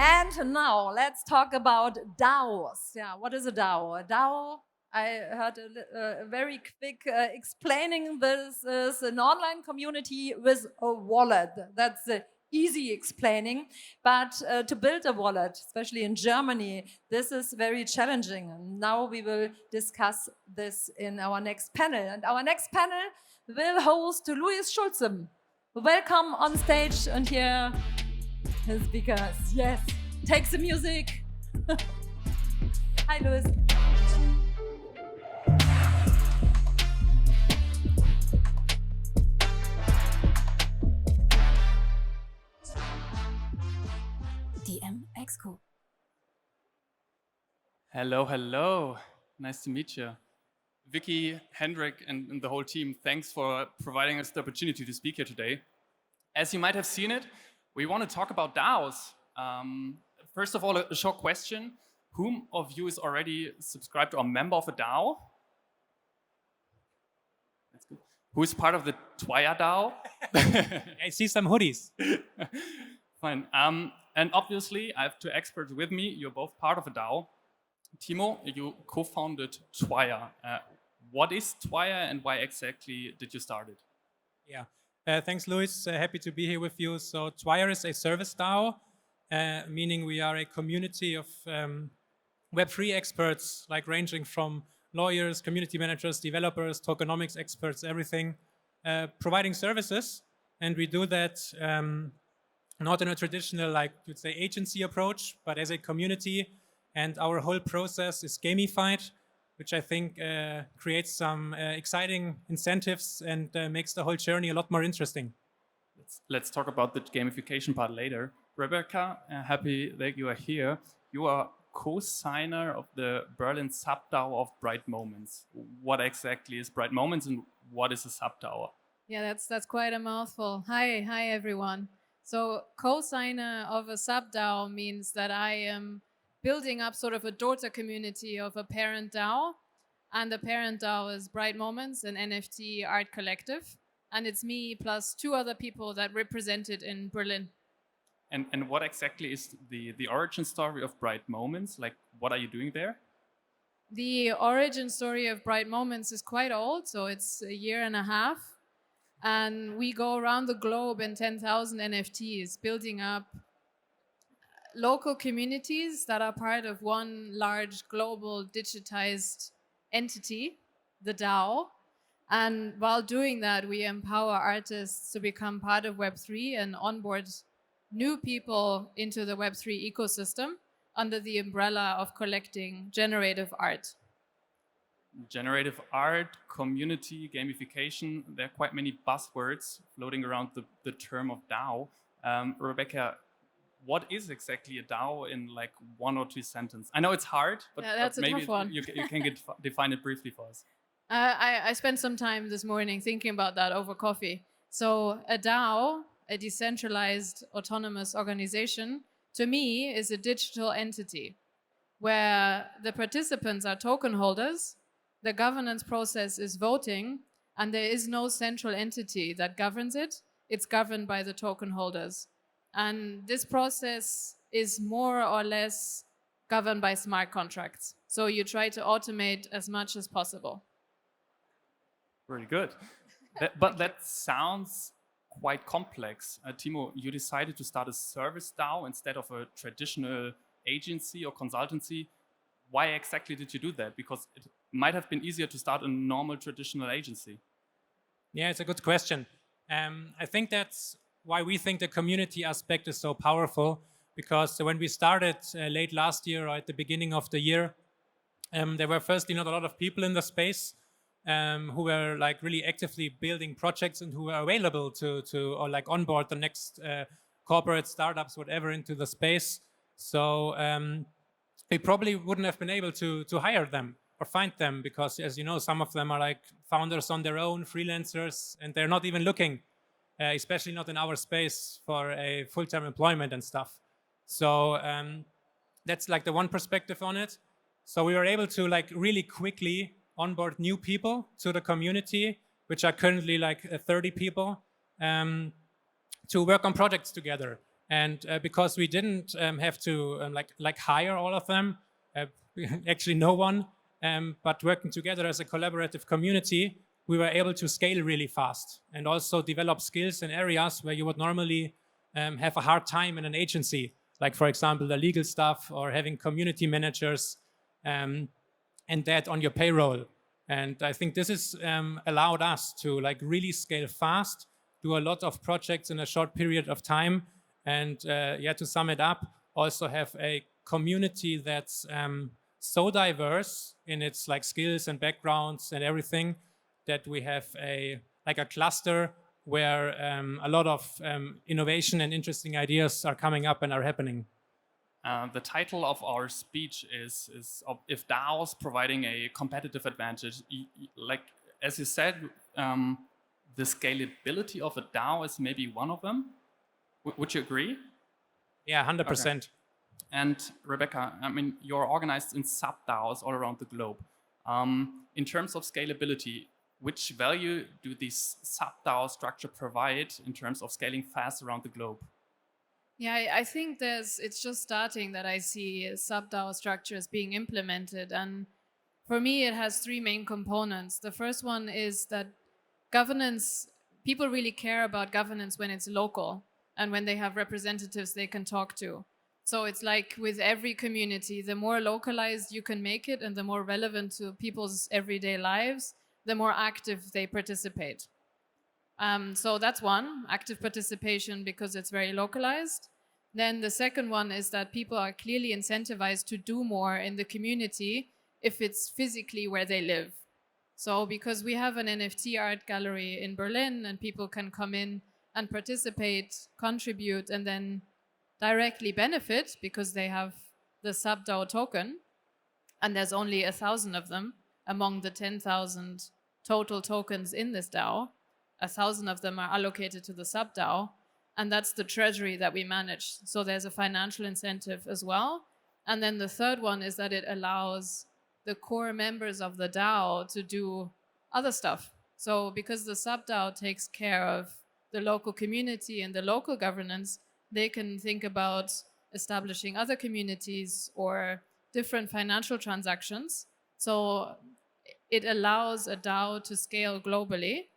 And now let's talk about DAOs. Yeah, what is a DAO? A DAO, I heard a very quick explaining this, is an online community with a wallet. That's easy explaining. But to build a wallet, especially in Germany, this is very challenging. And now we will discuss this in our next panel. And our next panel will host Louis Schulze. Welcome on stage and here his speakers. Yes, take the music. Hi, Louis. DM Exco. Hello, hello. Nice to meet you. Vicky, Hendrik, and the whole team, thanks for providing us the opportunity to speak here today. As you might have seen it, we want to talk about DAOs. First of all, a short question. Whom of you is already subscribed or a member of a DAO? That's good. Who is part of the Twire DAO? I see some hoodies. Fine. And obviously, I have two experts with me. You're both part of a DAO. Timo, you co-founded Twire. What is Twire and why exactly did you start it? Yeah, thanks, Louis. Happy to be here with you. So Twire is a service DAO, meaning we are a community of Web3 experts, like ranging from lawyers, community managers, developers, tokenomics experts, everything, providing services. And we do that not in a traditional, like you'd say, agency approach, but as a community. And our whole process is gamified, which I think creates some exciting incentives and makes the whole journey a lot more interesting. Let's talk about the gamification part later. Rebecca, happy that you are here. You are co-signer of the Berlin sub-DAO of Bright Moments. What exactly is Bright Moments and what is a sub-DAO? Yeah, that's quite a mouthful. Hi everyone. So co-signer of a sub-DAO means that I am building up sort of a daughter community of a parent DAO. And the parent DAO is Bright Moments, an NFT art collective. And it's me plus two other people that represent it in Berlin. And what exactly is the origin story of Bright Moments? Like, what are you doing there? The origin story of Bright Moments is quite old, so it's a year and a half. And we go around the globe in 10,000 NFTs, building up local communities that are part of one large global digitized entity, the DAO. And while doing that, we empower artists to become part of Web3 and onboard new people into the Web3 ecosystem under the umbrella of collecting generative art. Generative art, community, gamification, there are quite many buzzwords floating around the term of DAO. Rebecca, what is exactly a DAO in like one or two sentences? I know it's hard, but yeah, that's maybe a tough one. you can define it briefly for us. I spent some time this morning thinking about that over coffee. So a DAO, a decentralized autonomous organization, to me is a digital entity where the participants are token holders, the governance process is voting, and there is no central entity that governs it. It's governed by the token holders. And this process is more or less governed by smart contracts. So you try to automate as much as possible. Very good. But that sounds quite complex. Timo, you decided to start a service DAO instead of a traditional agency or consultancy. Why exactly did you do that? Because it might have been easier to start a normal traditional agency. Yeah, it's a good question. I think that's why we think the community aspect is so powerful, because when we started late last year or at the beginning of the year, there were firstly not a lot of people in the space who were like really actively building projects and who were available to or like onboard the next corporate startups, whatever, into the space. So we probably wouldn't have been able to hire them or find them, because as you know, some of them are like founders on their own, freelancers, and they're not even looking, especially not in our space, for a full-time employment and stuff. So that's like the one perspective on it. So we were able to like really quickly onboard new people to the community, which are currently like 30 people, to work on projects together. And because we didn't have to like hire all of them, actually no one, but working together as a collaborative community, we were able to scale really fast and also develop skills in areas where you would normally have a hard time in an agency, like for example, the legal stuff or having community managers and that on your payroll. And I think this has allowed us to like really scale fast, do a lot of projects in a short period of time. And yeah, to sum it up, also have a community that's so diverse in its like skills and backgrounds and everything, that we have a cluster where a lot of innovation and interesting ideas are coming up and are happening. The title of our speech is if DAOs providing a competitive advantage. Like as you said, the scalability of a DAO is maybe one of them. Would you agree? Yeah, 100%. Okay. And Rebecca, I mean, you're organized in sub-DAOs all around the globe. In terms of scalability, which value do these sub-DAO structure provide in terms of scaling fast around the globe? Yeah, I think it's just starting that I see sub-DAO structures being implemented. And for me, it has three main components. The first one is that governance, people really care about governance when it's local and when they have representatives they can talk to. So it's like with every community, the more localized you can make it and the more relevant to people's everyday lives, the more active they participate. So that's one, active participation, because it's very localized. Then the second one is that people are clearly incentivized to do more in the community if it's physically where they live. So because we have an NFT art gallery in Berlin and people can come in and participate, contribute, and then directly benefit because they have the sub-DAO token, and there's only 1,000 of them among the 10,000 total tokens in this DAO. 1,000 of them are allocated to the sub-DAO, and that's the treasury that we manage. So there's a financial incentive as well. And then the third one is that it allows the core members of the DAO to do other stuff. So because the sub-DAO takes care of the local community and the local governance, they can think about establishing other communities or different financial transactions. So it allows a DAO to scale globally,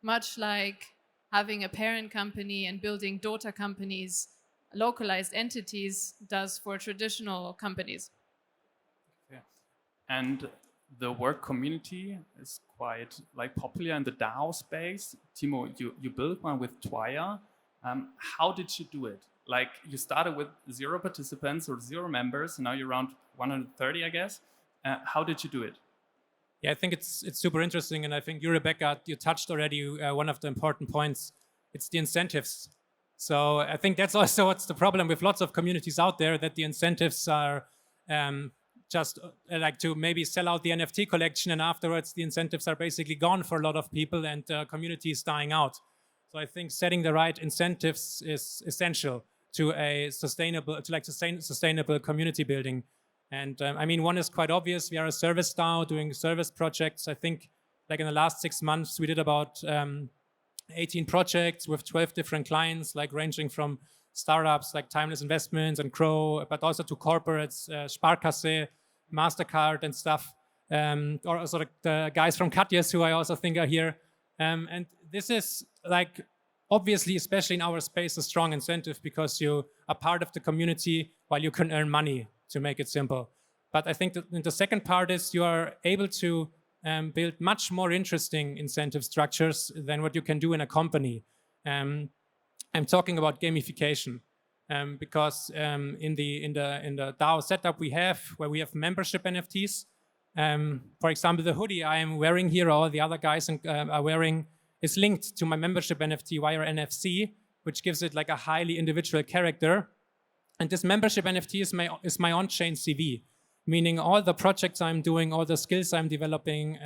much like having a parent company and building daughter companies, localized entities, does for traditional companies. Yeah. And the work community is quite like popular in the DAO space. Timo, you built one with Twire. How did you do it? Like you started with 0 participants or 0 members, and now you're around 130, I guess. How did you do it? Yeah, I think it's super interesting, and I think you, Rebecca, you touched already one of the important points. It's the incentives. So I think that's also what's the problem with lots of communities out there, that the incentives are just like to maybe sell out the NFT collection, and afterwards the incentives are basically gone for a lot of people, and the community is dying out. So I think setting the right incentives is essential to a sustainable community building. And I mean, one is quite obvious. We are a service DAO doing service projects. I think like in the last 6 months, we did about 18 projects with 12 different clients, like ranging from startups like Timeless Investments and Crow, but also to corporates, Sparkasse, MasterCard and stuff. Or also the guys from Katjes, who I also think are here. And this is like, obviously, especially in our space, a strong incentive because you are part of the community while you can earn money, to make it simple. But I think that the second part is you are able to build much more interesting incentive structures than what you can do in a company. I'm talking about gamification because in the DAO setup we have, where we have membership NFTs. For example, the hoodie I am wearing here, or the other guys are wearing, is linked to my membership NFT via NFC, which gives it like a highly individual character. And this membership NFT is my on-chain CV, meaning all the projects I'm doing, all the skills I'm developing,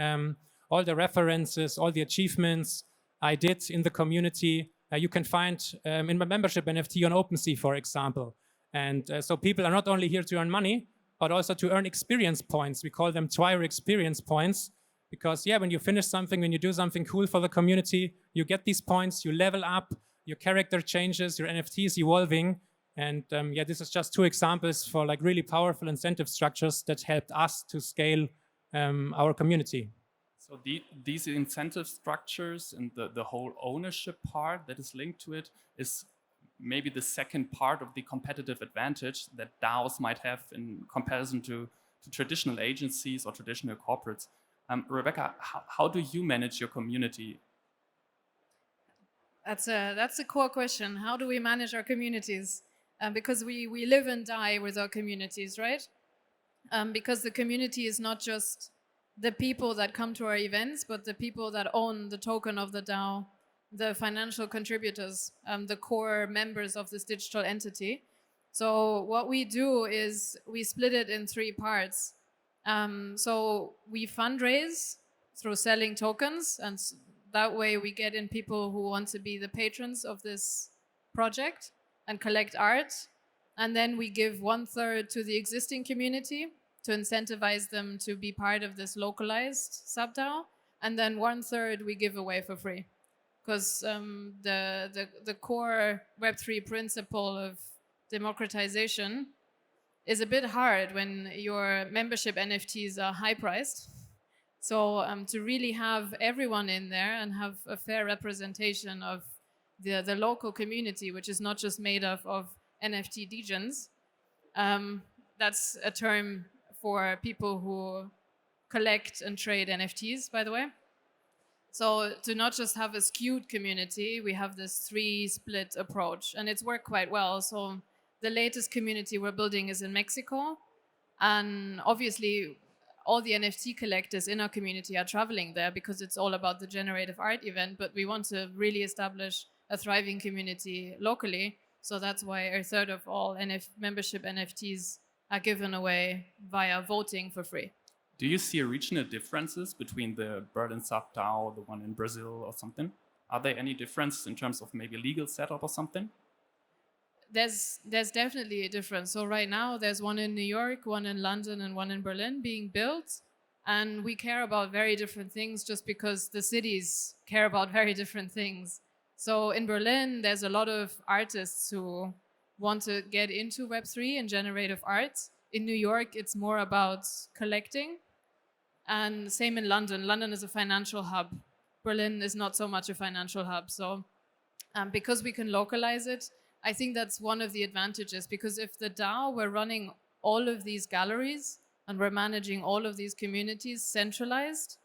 all the references, all the achievements I did in the community, you can find in my membership NFT on OpenSea, for example. And so people are not only here to earn money, but also to earn experience points. We call them Twire experience points, because yeah, when you finish something, when you do something cool for the community, you get these points, you level up, your character changes, your NFT is evolving, And yeah, this is just two examples for like really powerful incentive structures that helped us to scale our community. So these incentive structures and the whole ownership part that is linked to it is maybe the second part of the competitive advantage that DAOs might have in comparison to traditional agencies or traditional corporates. Rebecca, how do you manage your community? That's a core question. How do we manage our communities? Because we live and die with our communities, right? Because the community is not just the people that come to our events, but the people that own the token of the DAO, the financial contributors, the core members of this digital entity. So what we do is we split it in three parts. So we fundraise through selling tokens, and that way we get in people who want to be the patrons of this project and collect art. And then we give 1/3 to the existing community to incentivize them to be part of this localized sub-DAO. And then 1/3 we give away for free. Because the core Web3 principle of democratization is a bit hard when your membership NFTs are high priced. So to really have everyone in there and have a fair representation of the local community, which is not just made up of NFT degens, that's a term for people who collect and trade NFTs, by the way. So to not just have a skewed community, we have this 3-split approach, and it's worked quite well. So the latest community we're building is in Mexico, and obviously all the NFT collectors in our community are traveling there because it's all about the generative art event, but we want to really establish a thriving community locally. So that's why 1/3 of all membership NFTs are given away via voting for free. Do you see regional differences between the Berlin sub-DAO, the one in Brazil or something? Are there any differences in terms of maybe legal setup or something? There's definitely a difference. So right now there's one in New York, one in London, and one in Berlin being built. And we care about very different things just because the cities care about very different things. So in Berlin, there's a lot of artists who want to get into Web3 and generative art. In New York, it's more about collecting. And same in London. London is a financial hub. Berlin is not so much a financial hub. So because we can localize it, I think that's one of the advantages, because if the DAO were running all of these galleries and we're managing all of these communities centralized,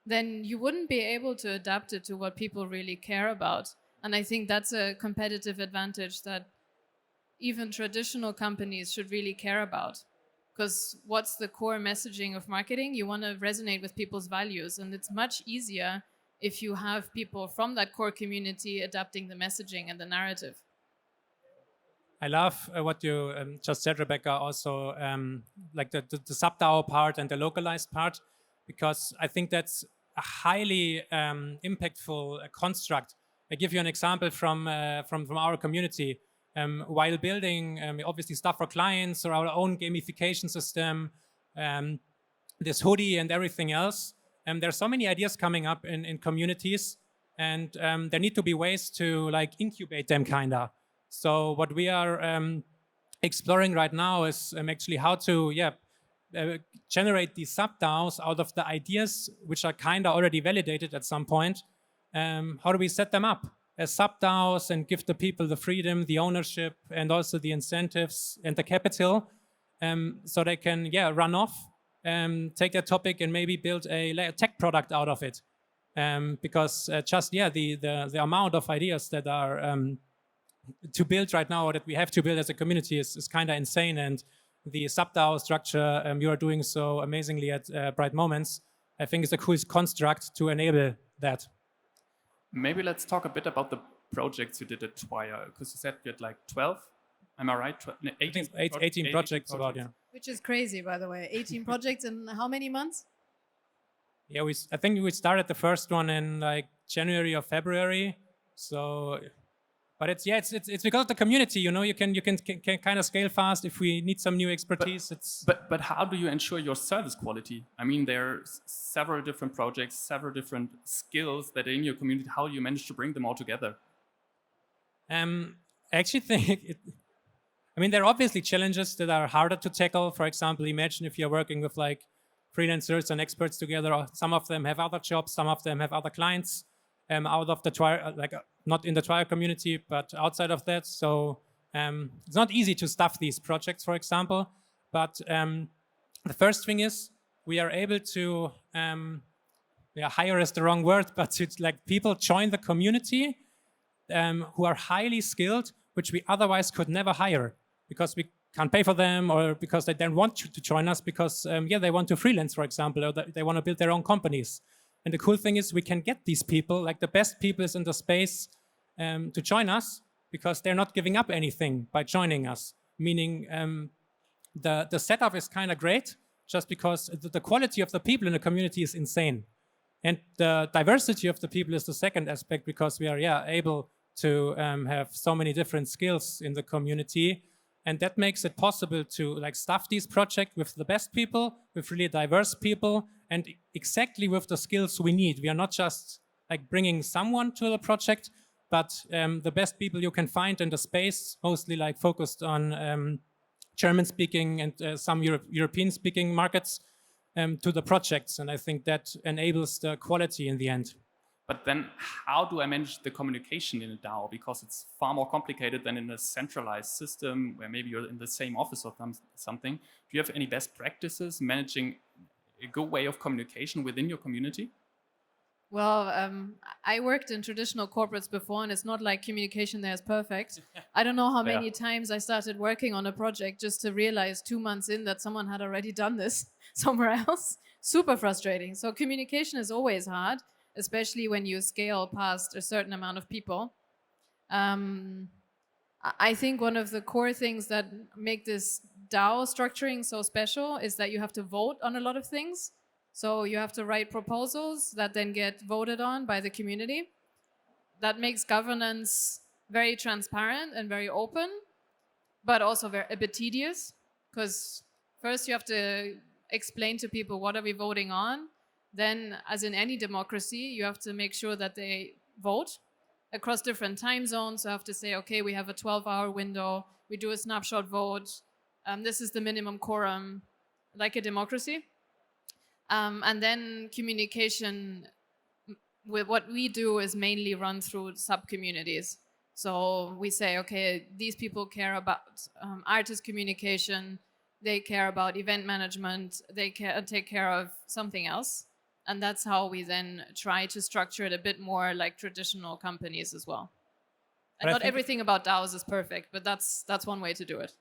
then you wouldn't be able to adapt it to what people really care about. And I think that's a competitive advantage that even traditional companies should really care about. Because what's the core messaging of marketing? You want to resonate with people's values. And it's much easier if you have people from that core community adapting the messaging and the narrative. I love what you just said, Rebecca, also like the sub-DAO part and the localized part, because I think that's a highly impactful construct. I give you an example from our community. While building obviously stuff for clients or our own gamification system, this hoodie and everything else, there's so many ideas coming up in communities, and there need to be ways to like incubate them kinda. So what we are exploring right now is actually how to generate these sub-DAOs out of the ideas which are kind of already validated at some point. How do we set them up as sub-DAOs and give the people the freedom, the ownership, and also the incentives and the capital, so they can run off, take their topic and maybe build a tech product out of it. Because the amount of ideas that are to build right now, or that we have to build as a community, is kind of insane. And the sub-DAO structure you are doing so amazingly at Bright Moments, I think is a cool construct to enable that. Maybe let's talk a bit about the projects you did at Twire, because you said you had like 12. Am I right? 18 projects about, yeah. Which is crazy, by the way. 18 projects in how many months? Yeah, I think we started the first one in like January or February. So, but it's because of the community, you know. You can kind of scale fast if we need some new expertise. But how do you ensure your service quality? I mean, there are several different projects, several different skills that are in your community. How do you manage to bring them all together? I actually think I mean, there are obviously challenges that are harder to tackle. For example, imagine if you're working with like freelancers and experts together. Some of them have other jobs, some of them have other clients out of the trial, not in the trial community, but outside of that. So it's not easy to staff these projects, for example. But the first thing is we are able to, hire is the wrong word, but to like people join the community who are highly skilled, which we otherwise could never hire because we can't pay for them, or because they don't want to join us because they want to freelance, for example, or they want to build their own companies. And the cool thing is we can get these people, like the best people in the space, to join us because they're not giving up anything by joining us. Meaning the setup is kind of great just because the quality of the people in the community is insane. And the diversity of the people is the second aspect, because we are able to have so many different skills in the community. And that makes it possible to like staff these projects with the best people, with really diverse people, and exactly with the skills we need. We are not just like bringing someone to the project, but the best people you can find in the space, mostly like focused on German-speaking and some European-speaking markets to the projects. And I think that enables the quality in the end. But then how do I manage the communication in a DAO? Because it's far more complicated than in a centralized system where maybe you're in the same office or something. Do you have any best practices managing a good way of communication within your community? Well, I worked in traditional corporates before, and it's not like communication there is perfect. I don't know how many times I started working on a project just to realize 2 months in that someone had already done this somewhere else. Super frustrating. So communication is always hard, especially when you scale past a certain amount of people. I think one of the core things that make this DAO structuring so special is that you have to vote on a lot of things. So you have to write proposals that then get voted on by the community. That makes governance very transparent and very open, but also a bit tedious, because first you have to explain to people what are we voting on. Then, as in any democracy, you have to make sure that they vote across different time zones. So you have to say, okay, we have a 12-hour window, we do a snapshot vote, this is the minimum quorum, like a democracy. And then communication with what we do is mainly run through sub-communities. So we say, okay, these people care about artist communication, they care about event management, they take care of something else. And that's how we then try to structure it a bit more like traditional companies as well. And not everything about DAOs is perfect, but that's one way to do it.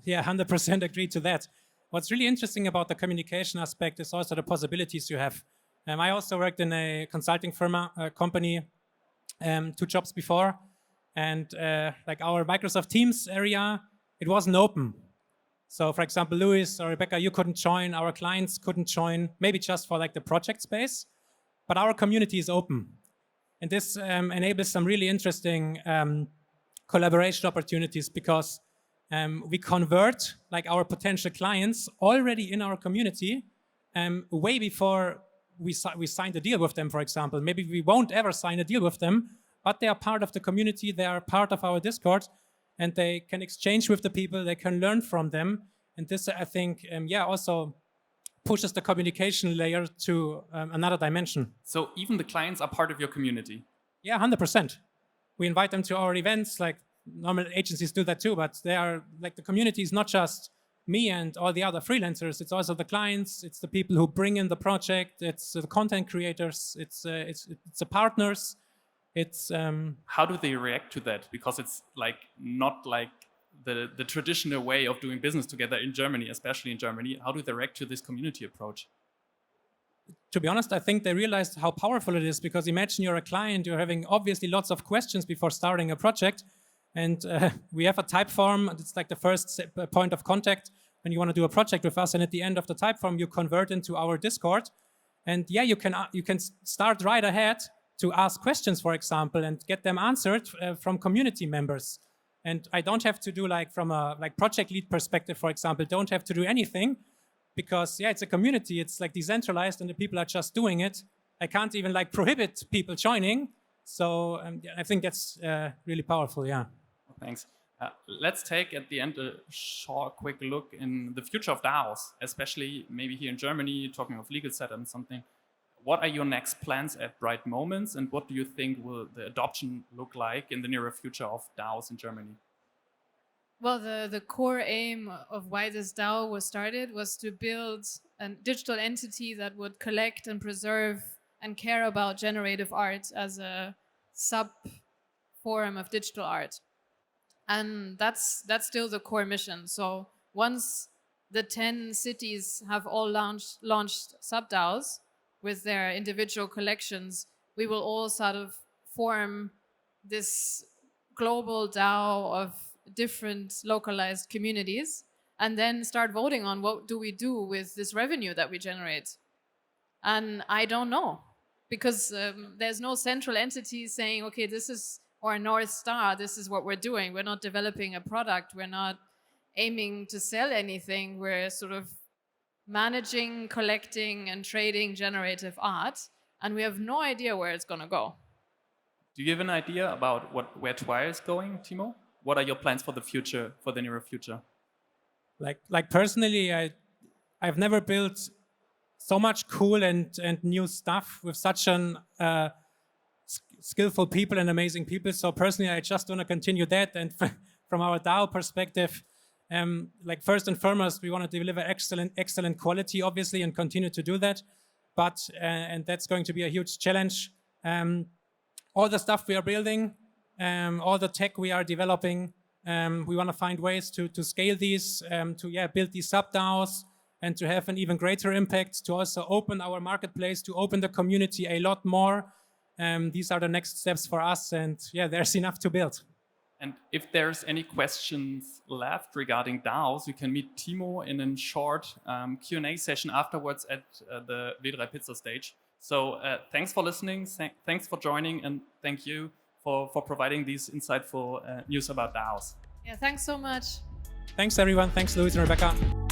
Yeah, 100% agree to that. What's really interesting about the communication aspect is also the possibilities you have. I also worked in a consulting firm, company, 2 jobs before. And like our Microsoft Teams area, it wasn't open. So for example, Louis or Rebecca, you couldn't join, our clients couldn't join, maybe just for like the project space, but our community is open. And this enables some really interesting collaboration opportunities, because we convert like our potential clients already in our community way before we signed a deal with them, for example. Maybe we won't ever sign a deal with them, but they are part of the community, they are part of our Discord, and they can exchange with the people, they can learn from them. And this, I think, also pushes the communication layer to another dimension. So even the clients are part of your community? Yeah, 100%. We invite them to our events, like normal agencies do that too, but they are like, the community is not just me and all the other freelancers, it's also the clients, it's the people who bring in the project, it's the content creators, it's the partners. It's how do they react to that? Because it's like not like the traditional way of doing business together in Germany, especially in Germany. How do they react to this community approach? To be honest, I think they realized how powerful it is, because imagine you're a client, you're having obviously lots of questions before starting a project. And we have a type form. It's like the first point of contact when you want to do a project with us. And at the end of the type form, you convert into our Discord. And yeah, you can start right ahead to ask questions, for example, and get them answered from community members. And I don't have to do, like, from a project lead perspective, for example, don't have to do anything, because it's a community, it's like decentralized and the people are just doing it. I can't even like prohibit people joining. So I think that's really powerful, yeah. Thanks. Let's take at the end a short, quick look in the future of DAOs, especially maybe here in Germany, talking of legal setup and something. What are your next plans at Bright Moments, and what do you think will the adoption look like in the nearer future of DAOs in Germany? Well, the core aim of why this DAO was started was to build a digital entity that would collect and preserve and care about generative art as a sub form of digital art. And that's still the core mission. So once the 10 cities have all launched sub-DAOs with their individual collections, we will all sort of form this global DAO of different localized communities and then start voting on what do we do with this revenue that we generate. And I don't know, because there's no central entity saying, okay, this is our North Star, this is what we're doing. We're not developing a product. We're not aiming to sell anything. We're sort of managing, collecting, and trading generative art. And we have no idea where it's going to go. Do you have an idea about where Twire is going, Timo? What are your plans for the future, for the nearer future? Like personally, I've never built so much cool and new stuff with such an skillful people and amazing people. So personally, I just want to continue that. And from our DAO perspective, like first and foremost, we want to deliver excellent quality, obviously, and continue to do that. But and that's going to be a huge challenge. All the stuff we are building, all the tech we are developing, we want to find ways to scale these, to build these sub-DAOs, and to have an even greater impact, to also open our marketplace, to open the community a lot more. These are the next steps for us, and there's enough to build. And if there's any questions left regarding DAOs, you can meet Timo in a short Q&A session afterwards at the W3 Pizza stage. So thanks for listening, thanks for joining, and thank you for providing these insightful news about DAOs. Yeah, thanks so much. Thanks, everyone. Thanks, Louise and Rebecca.